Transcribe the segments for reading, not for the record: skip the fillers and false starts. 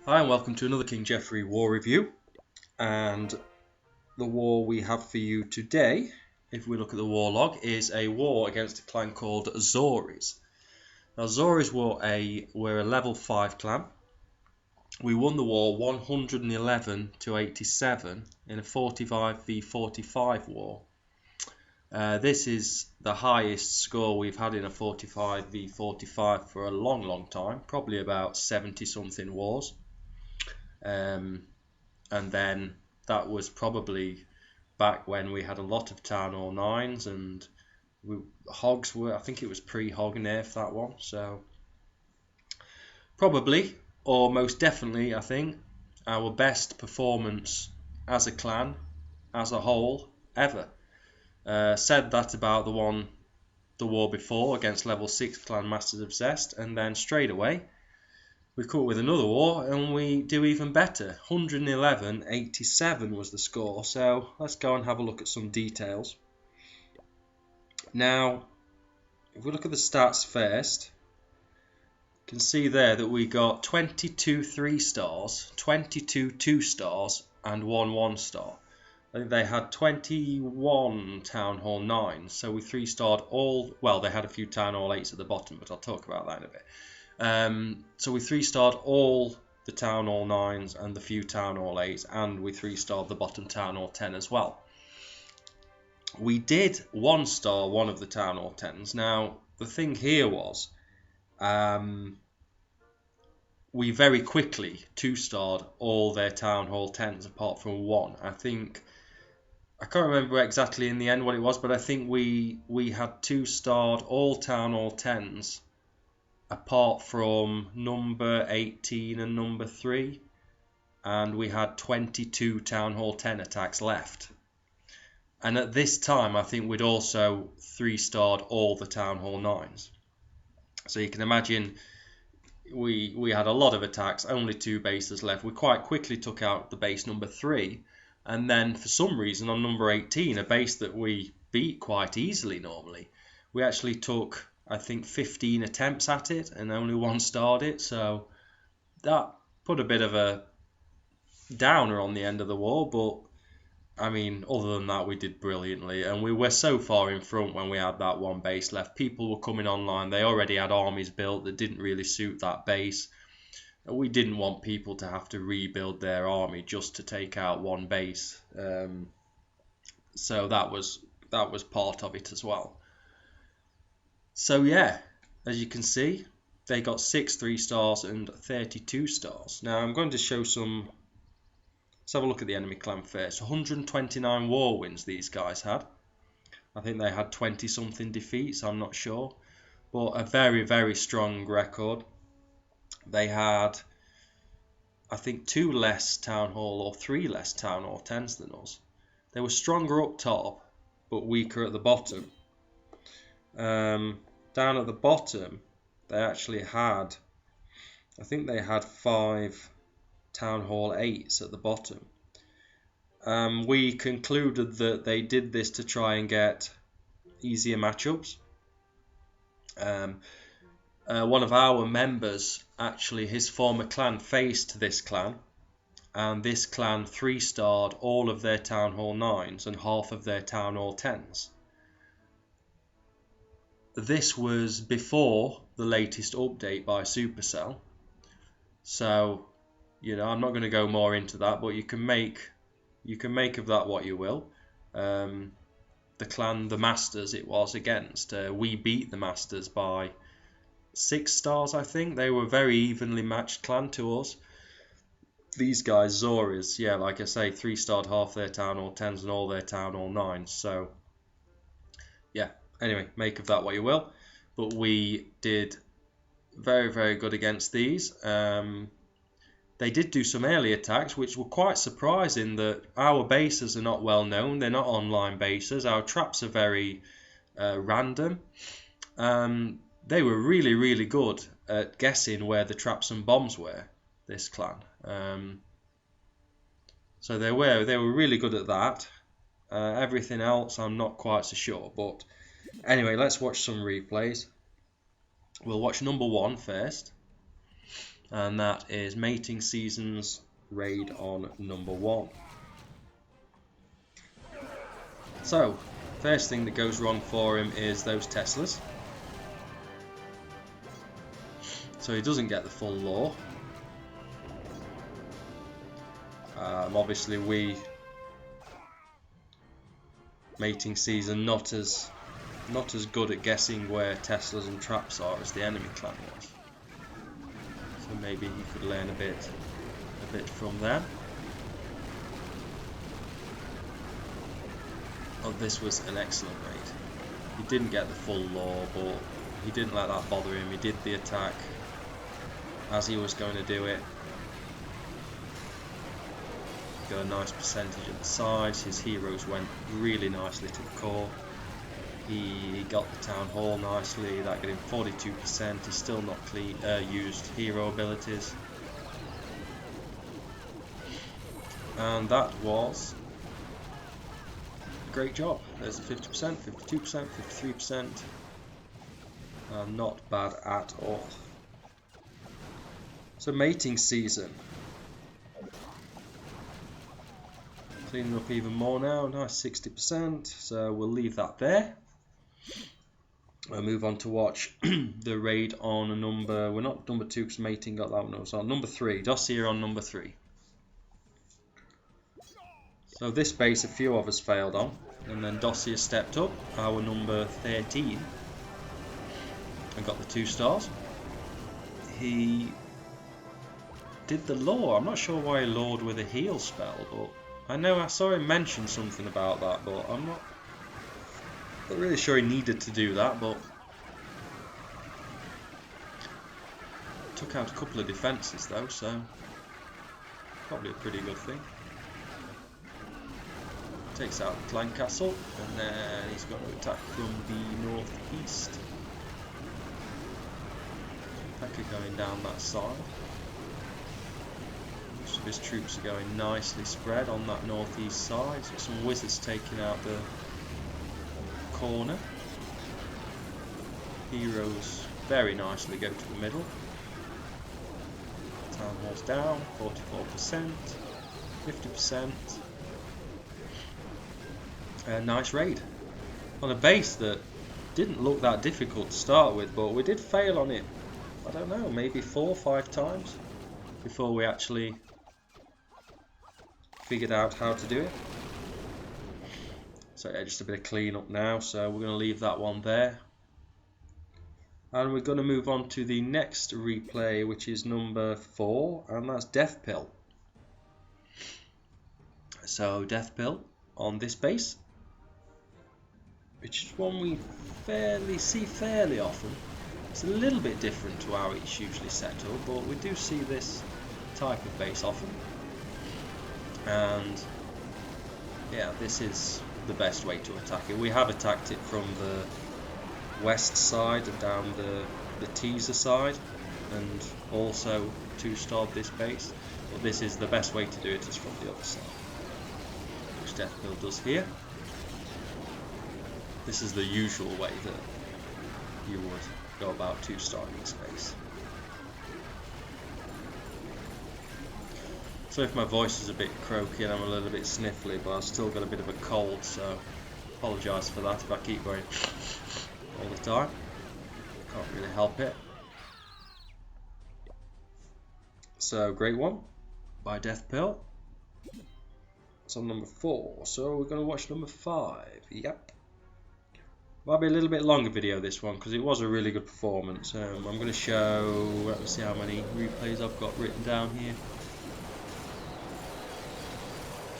Hi and welcome to another King Geoffrey war review, and the war we have for you today, if we look at the war log, is a war against a clan called Zorys. Now Zorys were a level 5 clan. We won the war 111 to 87 in a 45 v 45 war. This is the highest score we've had in a 45 v 45 for a long time, probably about 70 something wars. And then that was probably back when we had a lot of Town Hall 9s, and Hogs were, I think it was pre-Hog nerf, that one, so probably, or most definitely, I think, our best performance as a clan, as a whole, ever. Said that about the war before against level 6 clan Masters of Zest, and then straight away we come up with another war and we do even better. 111-87 was the score. So let's go and have a look at some details. Now, if we look at the stats first, you can see there that we got 22 3 stars, 22 2 stars, and 1 1 star. I think they had 21 Town Hall 9s, so we 3-starred all. Well, they had a few Town Hall 8s at the bottom, but I'll talk about that in a bit. So we 3-starred all the Town Hall 9s and the few Town Hall 8s, and we 3-starred the bottom Town Hall 10 as well. We did 1-star one of the Town Hall 10s. Now, the thing here was, we very quickly 2-starred all their Town Hall 10s apart from one. I can't remember exactly in the end what it was, but I think we had 2-starred all Town Hall 10s apart from number 18 and number 3, and we had 22 Town Hall 10 attacks left. And at this time I think we'd also 3-starred all the Town Hall 9s. So you can imagine we had a lot of attacks, only 2 bases left. We quite quickly took out the base number 3, and then for some reason on number 18, a base that we beat quite easily normally, we actually took, I think, 15 attempts at it and only 1-starred it, so that put a bit of a downer on the end of the war. But I mean, other than that, we did brilliantly, and we were so far in front when we had that one base left. People were coming online, they already had armies built that didn't really suit that base. We didn't want people to have to rebuild their army just to take out one base, so that was part of it as well. So yeah, as you can see, they got 6 3-stars and 32 stars. Now I'm going to show some. Let's have a look at the enemy clan first. 129 war wins these guys had. I think they had 20 something defeats, I'm not sure, but a very strong record. They had, I think, 2 less Town Hall or 3 less Town Hall 10s than us. They were stronger up top but weaker at the bottom. Down at the bottom, they actually had, I think they had 5 Town Hall 8s at the bottom. We concluded that they did this to try and get easier matchups. One of our members, actually, his former clan faced this clan, and this clan 3-starred all of their Town Hall 9s and half of their Town Hall 10s. This was before the latest update by Supercell, so I'm not going to go more into that, but you can make of that what you will. The clan, the Masters, it was against, we beat the Masters by 6 stars, I think. They were a very evenly matched clan to us. These guys, Zorys, yeah, like I say, 3-starred half their Town Hall 10s and all their Town Hall 9s. So, yeah, anyway, make of that what you will. But we did very good against these. They did do some early attacks, which were quite surprising, that our bases are not well known. They're not online bases. Our traps are very random. They were really good at guessing where the traps and bombs were, this clan. So they were really good at that. Everything else I'm not quite so sure. But anyway, let's watch some replays. We'll watch number 1 first. and that is Mating Season's raid on number 1. So, first thing that goes wrong for him is those Teslas. So he doesn't get the full lore. Obviously we, Mating Season, not as good at guessing where Teslas and traps are as the enemy clan was. So maybe he could learn a bit from them. Oh, this was an excellent raid. He didn't get the full lore, but he didn't let that bother him. He did the attack as he was going to do it. Got a nice percentage at the sides. His heroes went really nicely to the core. He got the town hall nicely. That got him 42%. He's still not used hero abilities. And that was a great job. There's a 50%, 52%, 53%. Not bad at all. So Mating Season. Cleaning up even more now. Nice 60%. So we'll leave that there. We'll move on to watch the raid on a number. We're not number 2 because Mating got that one. So on number 3. Dossier on number 3. So this base a few of us failed on. And then Dossier stepped up. Our number 13. And got the 2 stars. He did the lore. I'm not sure why he lured with a heal spell, but I know I saw him mention something about that, but I'm not really sure he needed to do that, but took out a couple of defences though, so probably a pretty good thing. Takes out the clan castle, and then he's going to attack from the northeast. Pekka going down that side. Most of his troops are going nicely spread on that northeast side. So some wizards taking out the corner. Heroes very nicely go to the middle. Town hall's down, 44%, 50%. Nice raid. On a base that didn't look that difficult to start with, but we did fail on it, I don't know, maybe 4 or 5 times before we actually figured out how to do it. So yeah, just a bit of clean up now, so we're going to leave that one there. And we're going to move on to the next replay, which is number 4, and that's Death Pill. So Death Pill on this base, which is one we see fairly often. It's a little bit different to how it's usually set up, but we do see this type of base often. And yeah, this is the best way to attack it. We have attacked it from the west side and down the teaser side, and also 2-starred this base, but this is the best way to do it, is from the other side, which Death Pill does here. This is the usual way that you would go about 2-starring this base. So if my voice is a bit croaky and I'm a little bit sniffly, but I've still got a bit of a cold, so apologise for that if I keep going all the time. Can't really help it. So great one by Death Pill. It's on number 4, so we're going to watch number 5. Yep. Might be a little bit longer video this one because it was a really good performance. I'm going to show, let me see how many replays I've got written down here.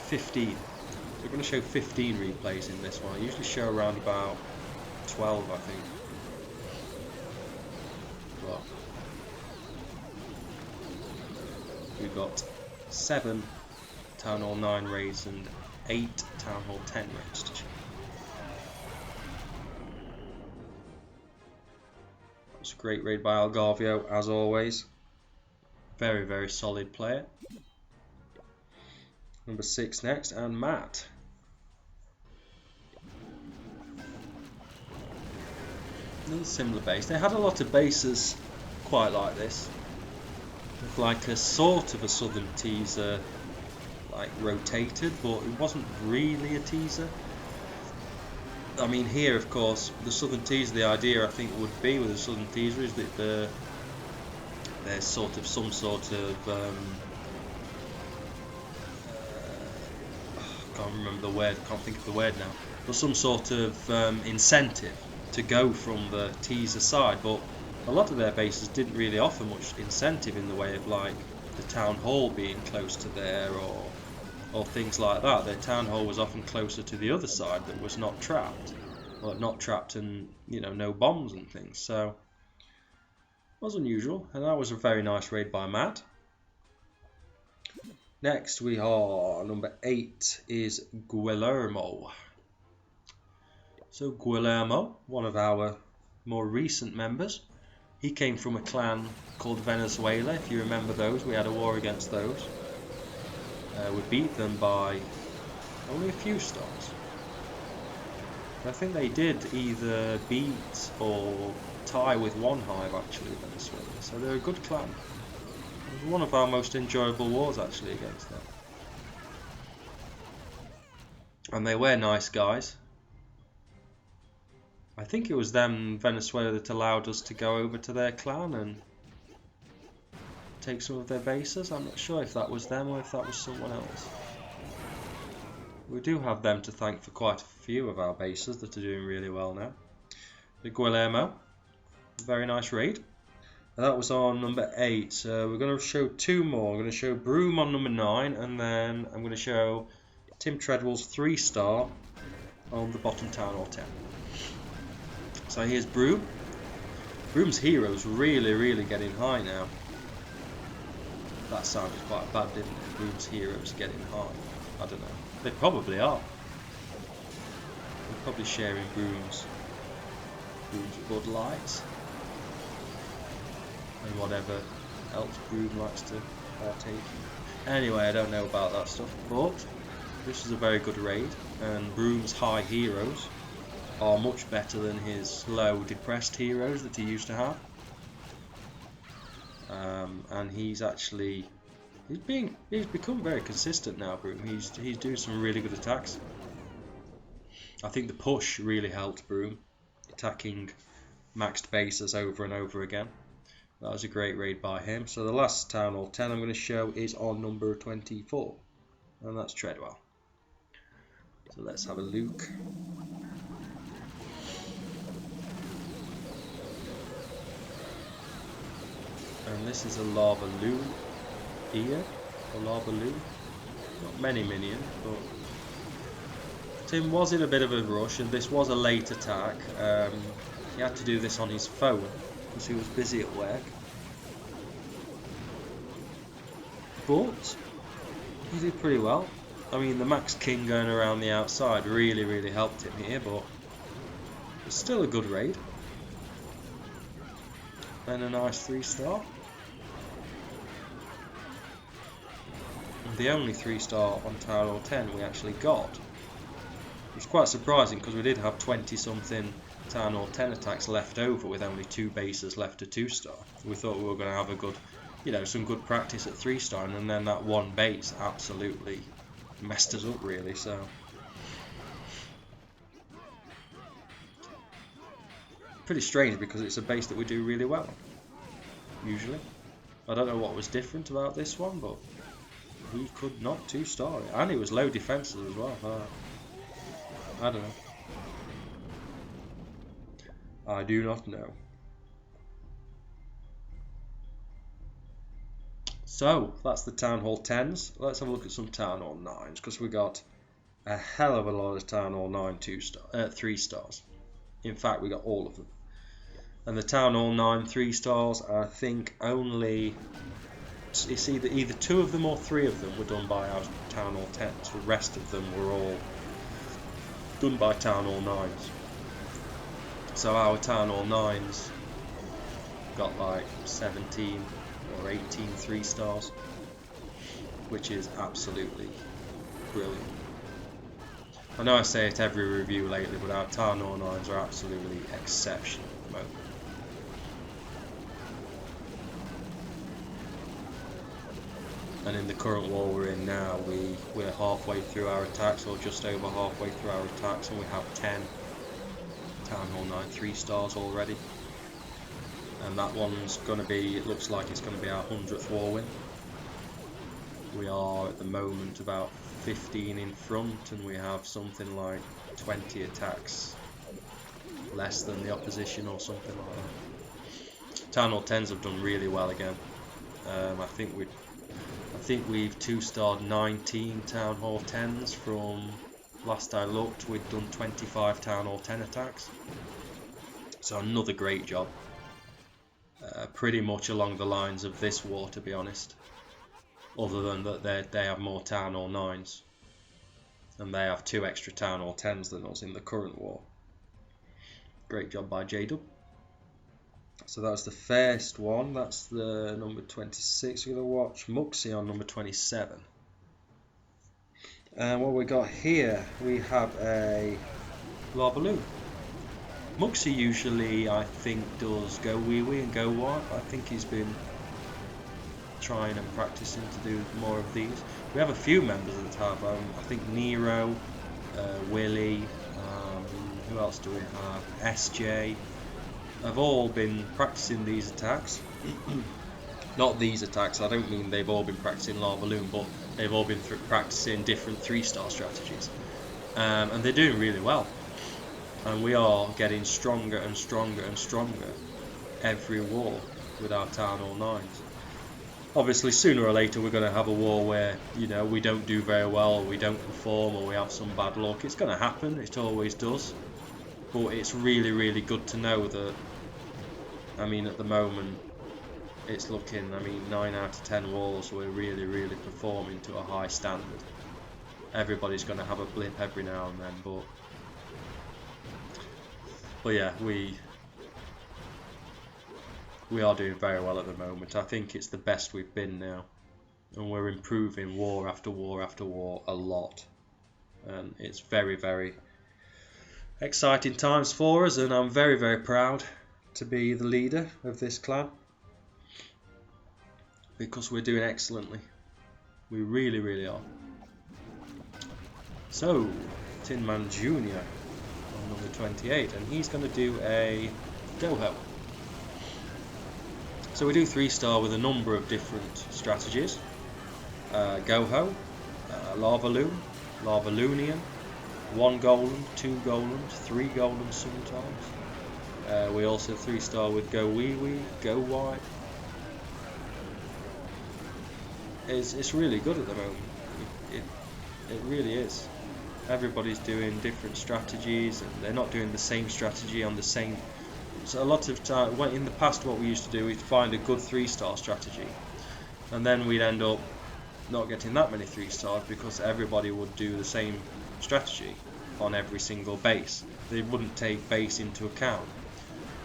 15. So we're going to show 15 replays in this one. I usually show around about 12, I think. But we've got 7 Town Hall 9 raids and 8 Town Hall 10 raids to show. It's a great raid by Algarvio, as always. Very, very solid player. Number 6 next, and Matt. Another similar base. They had a lot of bases quite like this. with like a sort of a southern teaser, like rotated, but it wasn't really a teaser. I mean, here, of course, the southern teaser, the idea I think would be with the southern teaser is that there's sort of some sort of I can't remember the word, can't think of the word now, but some sort of incentive to go from the teaser side. But a lot of their bases didn't really offer much incentive in the way of like the town hall being close to there or things like that. Their town hall was often closer to the other side that was not trapped, or not trapped, and no bombs and things. So it was unusual, and that was a very nice raid by Matt. Next we are number 8 is Guillermo. So Guillermo, one of our more recent members, he came from a clan called Venezuela. If you remember those, we had a war against those. We beat them by only a few stars. I think they did either beat or tie with one hive actually, Venezuela. So they're a good clan. It was one of our most enjoyable wars actually against them. And they were nice guys. I think it was them, Venezuela, that allowed us to go over to their clan and take some of their bases. I'm not sure if that was them or if that was someone else. We do have them to thank for quite a few of our bases that are doing really well now. The Guillermo, very nice raid. And that was on number 8. So we're going to show 2 more. I'm going to show Broom on number 9, and then I'm going to show Tim Treadwell's 3-star on the bottom town hall 10. So here's Broom. Broom's heroes really getting high now. That sounded quite bad, didn't it? Broom's heroes getting high. I don't know. They probably are. They're probably sharing Broom's Bud Lights and whatever else Broom likes to partake in. Anyway, I don't know about that stuff, but this is a very good raid, and Broom's high heroes are much better than his low depressed heroes that he used to have. And he's become very consistent now, Broom. He's doing some really good attacks. I think the push really helped Broom, attacking maxed bases over and over again. That was a great raid by him. So the last Town Hall 10 I'm going to show is on number 24, and that's Treadwell. So let's have a look. And this is a Lava Loon here, a Lava Loon. Not many minions, but Tim was in a bit of a rush, and this was a late attack. He had to do this on his phone because he was busy at work. But he did pretty well. I mean, the Max King going around the outside really helped him here, but it's still a good raid. And a nice 3-star. The only 3-star on Town Hall 10 we actually got. It was quite surprising because we did have 20-something Town Hall 10 attacks left over with only 2 bases left at 2-star. We thought we were going to have a good, some good practice at 3-star, and then that one base absolutely messed us up really. So pretty strange because it's a base that we do really well usually. I don't know what was different about this one, but we could not 2-star it, and it was low defenses as well. I don't know. I do not know. So that's the Town Hall 10s. Let's have a look at some Town Hall 9s, because we got a hell of a lot of Town Hall 9 3-stars. In fact, we got all of them. And the Town Hall 9 3-stars, I think only it's either 2 of them or 3 of them were done by our Town Hall 10s. The rest of them were all done by Town Hall 9s. So our Town Hall 9s got like 17 or 18 3-stars, which is absolutely brilliant. I know I say it every review lately, but our Town Hall 9s are absolutely exceptional at the moment. And in the current war we're in now, we're halfway through our attacks, or just over halfway through our attacks, and we have 10 Town Hall 9 3-stars already. And that one's going to be, it looks like it's going to be our 100th war win. We are at the moment about 15 in front, and we have something like 20 attacks less than the opposition or something like that. Town Hall 10s have done really well again. I think we've 2-starred 19 Town Hall 10s from last I looked. We'd done 25 Town Hall 10 attacks. So another great job. Pretty much along the lines of this war, to be honest. Other than that they have more Town Hall 9s. And they have 2 extra Town Hall 10s than us in the current war. Great job by Jdub. So that's the first one. That's the number 26. We're going to watch Muxie on number 27. And what we got here, we have a Larbaloo. Muxie usually, I think, does go wee wee and go white. I think he's been trying and practicing to do more of these. We have a few members of the tab. I think Nero, Willie, who else do we have? SJ. Have all been practicing these attacks. Not these attacks, I don't mean they've all been practicing Larbaloo, but they've all been practicing different 3-star strategies. And they're doing really well. And we are getting stronger and stronger and stronger every war with our Town Hall 9s. Obviously, sooner or later we're going to have a war where, you know, we don't do very well, or we don't perform, or we have some bad luck. It's going to happen, it always does. But it's really, really good to know that, I mean, at the moment, it's looking, 9 out of 10 wars, we're really, really performing to a high standard. Everybody's going to have a blip every now and then, but yeah, we are doing very well at the moment. I think it's the best we've been now, and we're improving war after war after war a lot, and it's very, very exciting times for us, and I'm very, very proud to be the leader of this clan, because we're doing excellently. We really, really are. So, Tin Man Jr. on number 28, and he's going to do a Go-Ho. So we do 3-star with a number of different strategies. Go-Ho, Larvaloo, Larvaloonian, 1 golem, 2 golems, 3 golems sometimes. We also 3-star with Go Wee Wee, Go White. It's really good at the moment. It really is. Everybody's doing different strategies, and they're not doing the same strategy on the same. So a lot of time, in the past, what we used to do is find a good 3-star strategy, and then we'd end up not getting that many 3-stars because everybody would do the same strategy on every single base. They wouldn't take base into account.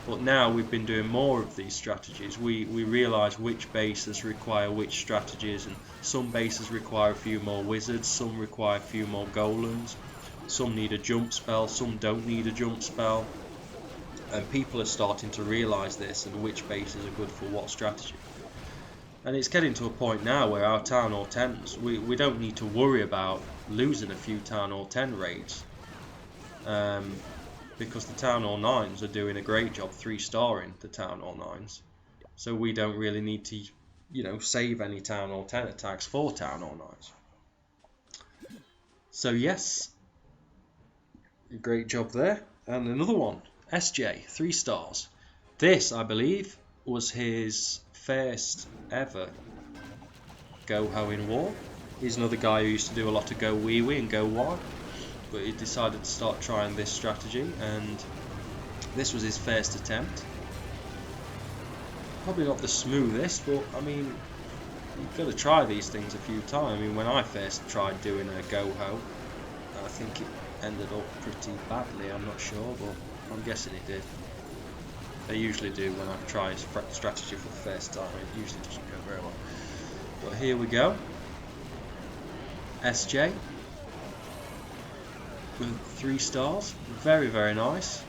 But now we've been doing more of these strategies. We realise which bases require which strategies, and some bases require a few more wizards, some require a few more golems, some need a jump spell, some don't need a jump spell. And people are starting to realise this, and which bases are good for what strategy. And it's getting to a point now where our Town Hall 10s, we don't need to worry about losing a few Town Hall 10 raids. Because the Town Hall 9s are doing a great job 3-starring the Town Hall 9s. So we don't really need to, save any Town Hall 10 attacks for Town Hall 9s. So yes, great job there. And another one, SJ, 3 stars. This, I believe, was his first ever Go-Ho in war. He's another guy who used to do a lot of Go Wee Wee and Go White, but he decided to start trying this strategy, and this was his first attempt. Probably not the smoothest, but you've got to try these things a few times. When I first tried doing a Go-Ho, I think it ended up pretty badly. I'm not sure, but I'm guessing it did. They usually do when I try a strategy for the first time. It usually doesn't go very well. But here we go. SJ with 3 stars. Very, very nice.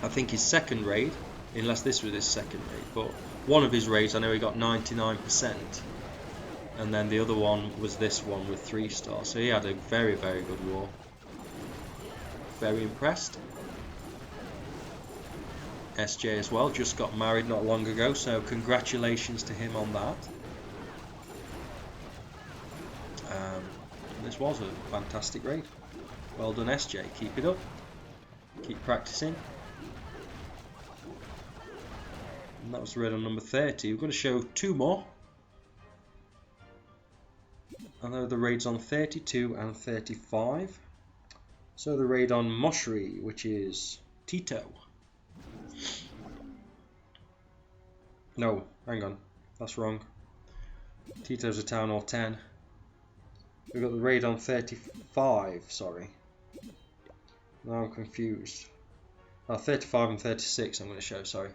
I think his second raid, unless this was his second raid, but one of his raids I know he got 99%. And then the other one was this one with 3 stars. So he had a very, very good war. Very impressed. SJ as well, just got married not long ago, so congratulations to him on that. This was a fantastic raid. Well done, SJ. Keep it up. Keep practicing. And that was the raid on number 30. We're going to show 2 more. And they're the raids on 32 and 35. So the raid on Moshri, which is Tito. No, hang on. That's wrong. Tito's a Town Hall 10. We've got the raid on 35, sorry. Now I'm confused. 35 and 36 I'm going to show, sorry.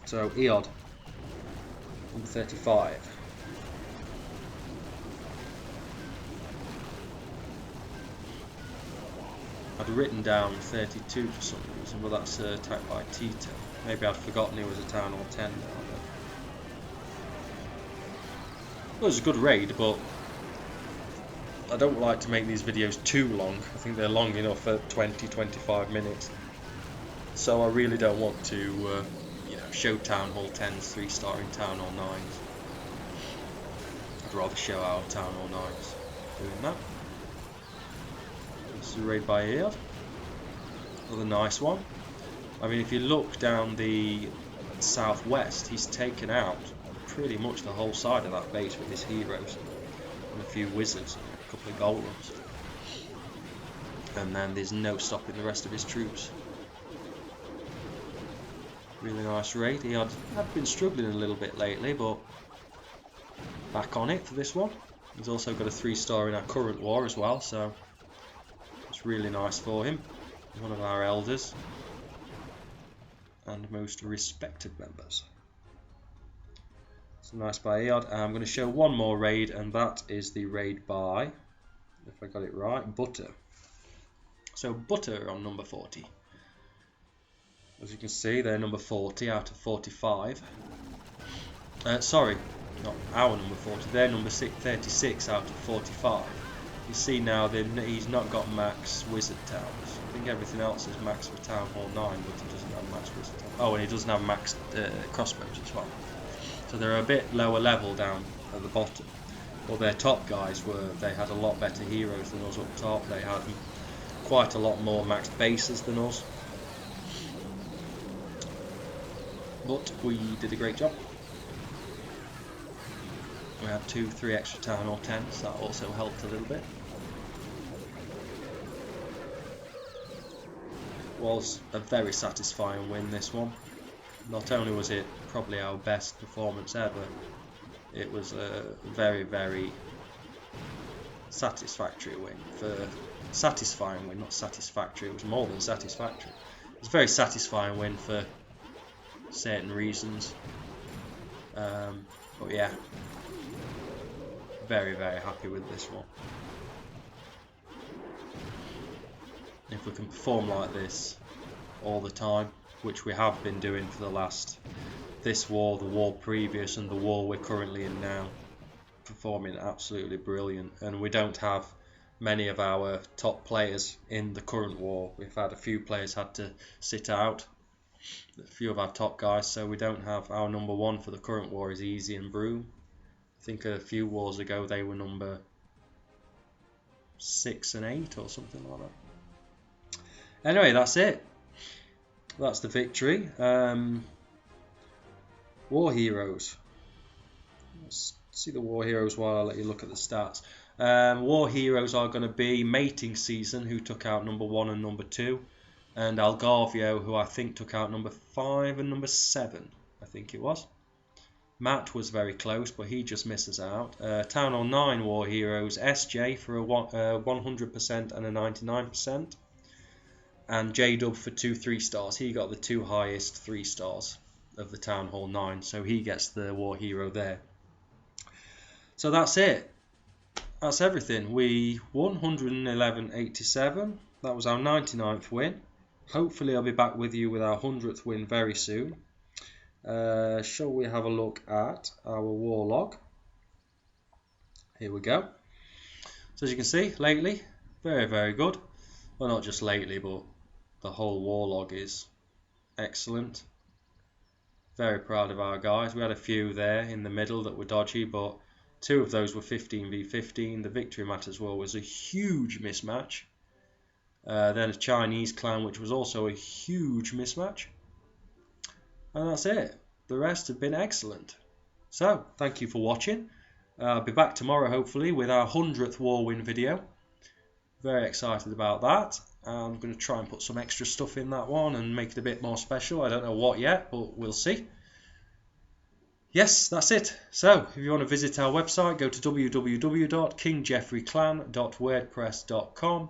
So, Jdub, number 35. I'd written down 32 for some reason, but that's attacked by Tito. Maybe I'd forgotten he was a Town Hall 10 now. It was a good raid, but I don't like to make these videos too long. I think they're long enough at 20-25 minutes. So I really don't want to show Town Hall 10s 3-star in Town Hall 9s. I'd rather show our Town Hall 9s doing that. This is a raid by Jdub. Another nice one. I mean, if you look down the southwest, he's taken out pretty much the whole side of that base with his heroes and a few wizards and a couple of golems. And then there's no stopping the rest of his troops. Really nice raid. He had been struggling a little bit lately, but back on it for this one. He's also got a 3-star in our current war as well, so it's really nice for him. One of our elders and most respected members. So nice by Jdub. I'm going to show one more raid, and that is the raid by, if I got it right, Butter. So Butter on number 40. As you can see, they're number 40 out of 45. Sorry, not our number 40. They're number 36 out of 45. You see now that he's not got max wizard towns. I think everything else is max for Town Hall 9, but he doesn't have max wizard towns. Oh, and he doesn't have max crossbows as well. So they're a bit lower level down at the bottom. Well, their top guys they had a lot better heroes than us up top. They had quite a lot more maxed bases than us. But we did a great job. We had 2-3 extra Town Hall 10s, that also helped a little bit. Was a very satisfying win, this one. Not only was it probably our best performance ever, it was a very, very satisfactory win. Satisfying win, not satisfactory, it was more than satisfactory. It was a very satisfying win for certain reasons. But yeah, very, very happy with this one. If we can perform like this all the time, which we have been doing for the last, this war, the war previous, and the war we're currently in now, performing absolutely brilliant. And we don't have many of our top players in the current war. We've had a few players had to sit out, a few of our top guys, so we don't have our number 1 for the current war is Easy and Broom. I think a few wars ago they were number 6 and 8 or something like that. Anyway, that's it. That's the victory. War heroes. Let's see the war heroes while I let you look at the stats. War heroes are going to be Mating Season, who took out number 1 and number 2. And Algarvio, who I think took out number 5 and number 7, I think it was. Matt was very close, but he just misses out. Town Hall 9 War Heroes, SJ for a 100% and a 99%. And Jdub for 2 3-stars. He got the 2 highest 3-stars of the Town Hall 9, so he gets the War Hero there. So that's it. That's everything. We won 111.87. That was our 99th win. Hopefully I'll be back with you with our 100th win very soon. Shall we have a look at our war log? Here we go. So as you can see, lately, very, very good. Well, not just lately, but the whole war log is excellent. Very proud of our guys. We had a few there in the middle that were dodgy, but 2 of those were 15v15. The victory matters well was a huge mismatch. Then a Chinese clan, which was also a huge mismatch. And that's it. The rest have been excellent. So, thank you for watching. I'll be back tomorrow, hopefully, with our 100th war win video. Very excited about that. I'm going to try and put some extra stuff in that one and make it a bit more special. I don't know what yet, but we'll see. Yes, that's it. So, if you want to visit our website, go to www.kingjeffreyclan.wordpress.com,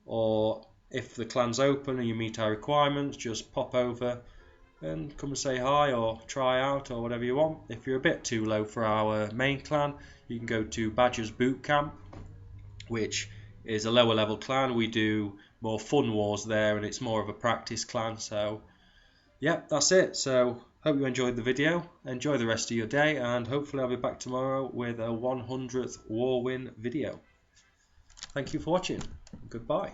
or if the clan's open and you meet our requirements, just pop over and come and say hi or try out or whatever you want. If you're a bit too low for our main clan, you can go to Badger's Boot Camp, which is a lower level clan. We do more fun wars there and it's more of a practice clan. So yeah, that's it. So hope you enjoyed the video. Enjoy the rest of your day, and hopefully I'll be back tomorrow with a 100th war win video. Thank you for watching. Goodbye.